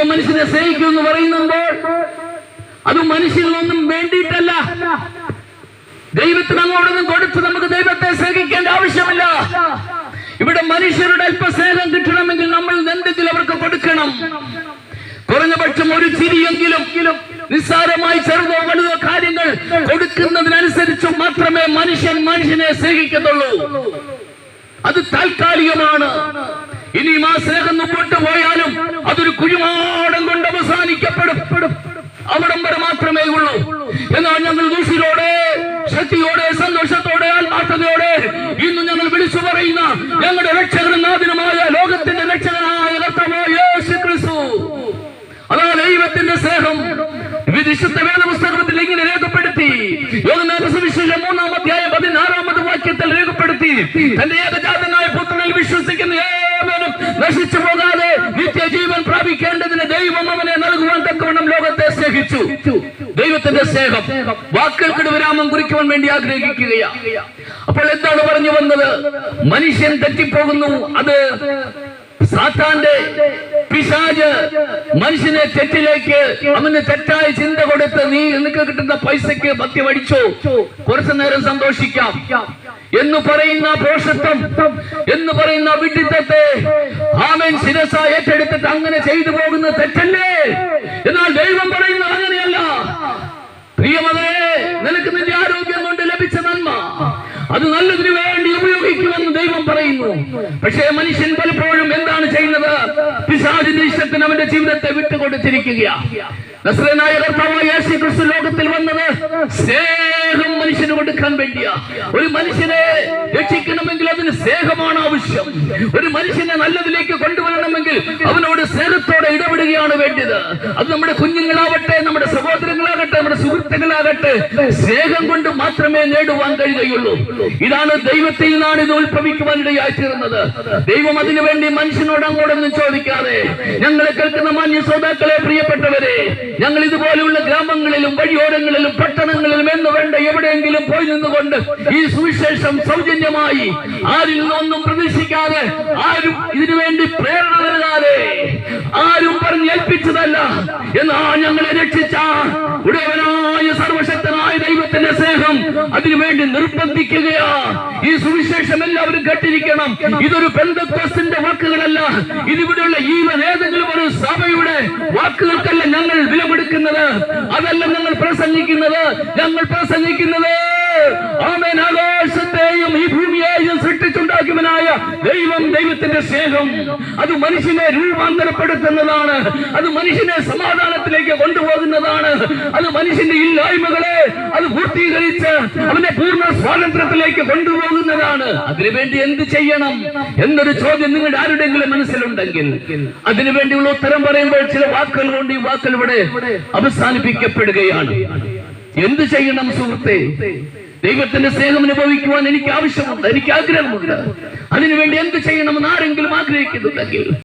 ദൈവം മനുഷ്യനെ സ്നേഹിക്കും എന്ന് പറയുമ്പോൾ അത് മനുഷ്യനൊന്നും വേണ്ടിയിട്ടല്ല. ദൈവത്തിന് അങ്ങോട്ടൊന്നും കൊടുത്ത് നമുക്ക് ദൈവത്തെ സ്നേഹിക്കേണ്ട ആവശ്യമില്ല. ഇവിടെ മനുഷ്യരുടെ അല്പസ്നേഹം കിട്ടണമെങ്കിൽ നമ്മൾ എന്തെങ്കിലും അവർക്ക് കൊടുക്കണം. കുറഞ്ഞപക്ഷം ഒരു ചിരിയെങ്കിലും, നിസ്സാരമായി ചെറുതോ വലുതോ കാര്യങ്ങൾ കൊടുക്കുന്നതിനനുസരിച്ച് മാത്രമേ മനുഷ്യനെ സ്നേഹിക്കത്തുള്ളൂ. അത് താൽക്കാലികമാണ്. ഇനിയും ആ സ്നേഹം മുമ്പോട്ട് പോയാലും അതൊരു കുഴിമാടം കൊണ്ട് അവസാനിക്കപ്പെടും. അവിടം വരെ മാത്രമേ ഉള്ളൂ. എന്നാൽ ഞങ്ങൾ ദൂഷിലോടെ, ശക്തിയോടെ, സന്തോഷത്തോടെ, ആത്മാർത്ഥതയോടെ ഇന്ന് ഞങ്ങൾ വിളിച്ചു പറയുന്ന ഞങ്ങളുടെ രക്ഷകനും നാഥനുമായ ലോകത്തിന്റെ രക്ഷകനായ കർത്താവായ യേശു ക്രിസ്തു, അതാ ദൈവത്തിന്റെ സ്നേഹം വിശുദ്ധ വേദപുസ്തകത്തിൽ ഇങ്ങനെ രേഖപ്പെടുത്തി. യോഹന്നാന്റെ സുവിശേഷം 3-ാം അധ്യായം 16-ാമത്തെ വാക്യത്തിൽ രേഖപ്പെടുത്തി, തന്റെ ഏകജാതനായ പുത്രനിൽ വിശ്വസിക്കുന്ന ഏവനും നശിച്ചു പോകാതെ നിത്യജീവൻ പ്രാപിക്കേണ്ടതിന് ദൈവം അവനെ നൽകുവാൻ തക്കവണ്ണം ലോകത്തെ സ്നേഹിച്ചു. ദൈവത്തിന്റെ സ്നേഹം വാക്കുകൾക്ക് വിരാമം കുറിക്കുവാൻ വേണ്ടി ആഗ്രഹിക്കുകയാണ്. അപ്പോൾ എന്താണ് പറഞ്ഞു വന്നത്? മനുഷ്യൻ തെറ്റിപ്പോകുന്നു. അത് സാത്താന്റെ, പിശാച് മനുഷ്യനെ തെറ്റിലേക്ക്, അവന് തെറ്റായ ചിന്ത കൊടുത്ത് നീ നിനക്ക് കിട്ടുന്ന പൈസക്ക് മദ്യം അടിച്ചോ, കുറച്ചു നേരം സന്തോഷിക്കാം എന്ന് പറയുന്ന ഭോഷത്വം, എന്ന് പറയുന്ന വിഡ്ഢിത്തത്തെ ആമേൻ ശിരസ ഏറ്റെടുത്തിട്ട് അങ്ങനെ ചെയ്തു പോകുന്ന തെറ്റല്ലേ? എന്നാൽ ദൈവം പറയുന്നത് അങ്ങനെയല്ല. പ്രിയമതേ, നിനക്ക് നിന്റെ ആരോഗ്യം കൊണ്ട് ലഭിച്ച നന്മ അത് നല്ലതിനു വേണ്ടി ഉപയോഗിക്കുമെന്ന് ദൈവം പറയുന്നു. പക്ഷേ മനുഷ്യൻ പലപ്പോഴും എന്താണ് ചെയ്യുന്നത്? പിശാചിന്റെ ഇഷ്ടത്തിന് അവന്റെ ജീവിതത്തെ വിട്ടുകൊടുത്തിരിക്കുകയാണ്. നസ്രയനായ കർത്താവായ യേശു ക്രിസ്തു ലോകത്തിൽ വന്നത് സ്നേഹം മനുഷ്യന് കൊടുക്കാൻ വേണ്ടിയാ. ഒരു മനുഷ്യനെ രക്ഷിക്കണമെങ്കിൽ അതിന് സ്നേഹമാണ് ആവശ്യം. ഒരു മനുഷ്യനെ നല്ലതിലേക്ക് കൊണ്ടുവരണമെങ്കിൽ അവനോട് സ്നേഹത്തോടെ ഇടപെടുകയാണ് വേണ്ടത്. അത് നമ്മുടെ കുഞ്ഞുങ്ങളാവട്ടെ, നമ്മുടെ സഹോദരങ്ങളാകട്ടെ, നമ്മുടെ സുഹൃത്തുക്കളാകട്ടെ, സ്നേഹം കൊണ്ട് മാത്രമേ നേടുവാൻ കഴിയുകയുള്ളൂ. ഇതാണ് ദൈവത്തിൽ നിന്നാണ് ഇത് ഉത്ഭവിക്കുവാൻ ഇടയായിത്തീർന്നത്. ദൈവം അതിനുവേണ്ടി മനുഷ്യനോട് അങ്ങോട്ടൊന്നും ചോദിക്കാതെ, ഞങ്ങളെ കേൾക്കുന്ന മാന്യ ശ്രോതാക്കളെ, പ്രിയപ്പെട്ടവരെ, ഞങ്ങൾ ഇതുപോലെയുള്ള ഗ്രാമങ്ങളിലും വഴിയോരങ്ങളിലും പട്ടണങ്ങളിലും എന്ന് വേണ്ട എവിടെയെങ്കിലും പോയി നിന്നുകൊണ്ട് ഈ സുവിശേഷം സൗജന്യമായി ആരിൽ നിന്നൊന്നും പ്രതീക്ഷിക്കാതെ, ആരും ഇതിനുവേണ്ടി പ്രേരണ നൽകാതെ, ആരും പറഞ്ഞ് ഏൽപ്പിച്ചതല്ല, എന്നാ ഞങ്ങളെ രക്ഷിച്ച ഉടയവനായ സർവശക്തനായ ദൈവത്തിന്റെ സ്നേഹം അതിനുവേണ്ടി നിർബന്ധിക്കുകയാ. ഈ സുവിശേഷം എല്ലാവരും കേട്ടിരിക്കണം. ഇതൊരു പെന്തക്കോസ്തിന്റെ വാക്കുകളല്ല. ഇതിവിടെയുള്ള ഏതെങ്കിലും ഒരു സഭയുടെ വാക്കുകൾക്കല്ല ഞങ്ങൾ വിലമെടുക്കുന്നത്. അതല്ല ഞങ്ങൾ പ്രസംഗിക്കുന്നത്. ഞങ്ങൾ പ്രസംഗിക്കുന്നത് ആമേൻ ആകാശത്തെയും ഈ ഭൂമിയെയും സൃഷ്ടിച്ചുണ്ടാക്കിയവനായ ദൈവം, ദൈവത്തിന്റെ സ്നേഹം അത് മനുഷ്യനെ രൂപാന്തരപ്പെടുത്തുന്നതാണ്. അത് മനുഷ്യനെ സമാധാനത്തിലേക്ക് കൊണ്ടുപോകുന്നതാണ്. അത് മനുഷ്യന്റെ ഇല്ലായ്മകളെ അത് പൂർത്തീകരിച്ച് അവനെ പൂർണ്ണ സ്വാതന്ത്ര്യത്തിലേക്ക് കൊണ്ടുപോകുന്നതാണ്. അതിനുവേണ്ടി എന്ത് ചെയ്യണം എന്നൊരു ചോദ്യം നിങ്ങളുടെ ആരുടെങ്കിലും മനസ്സിലുണ്ടെങ്കിൽ അതിനുവേണ്ടിയുള്ള ഉത്തരം പറയുമ്പോൾ ചില വാക്കുകൾ കൊണ്ട് ഈ വാക്കുകൾ ഇവിടെ അവസാനിപ്പിക്കപ്പെടുകയാണ്. എന്ത് ചെയ്യണം സുഹൃത്തെ? ദൈവത്തിന്റെ സ്നേഹം അനുഭവിക്കുവാൻ എനിക്ക് ആവശ്യമുണ്ട്, എനിക്ക് ആഗ്രഹമുണ്ട്. അതിനുവേണ്ടി എന്ത് ചെയ്യണമെന്ന് ആരെങ്കിലും ആഗ്രഹിക്കുന്നുണ്ടെങ്കിൽ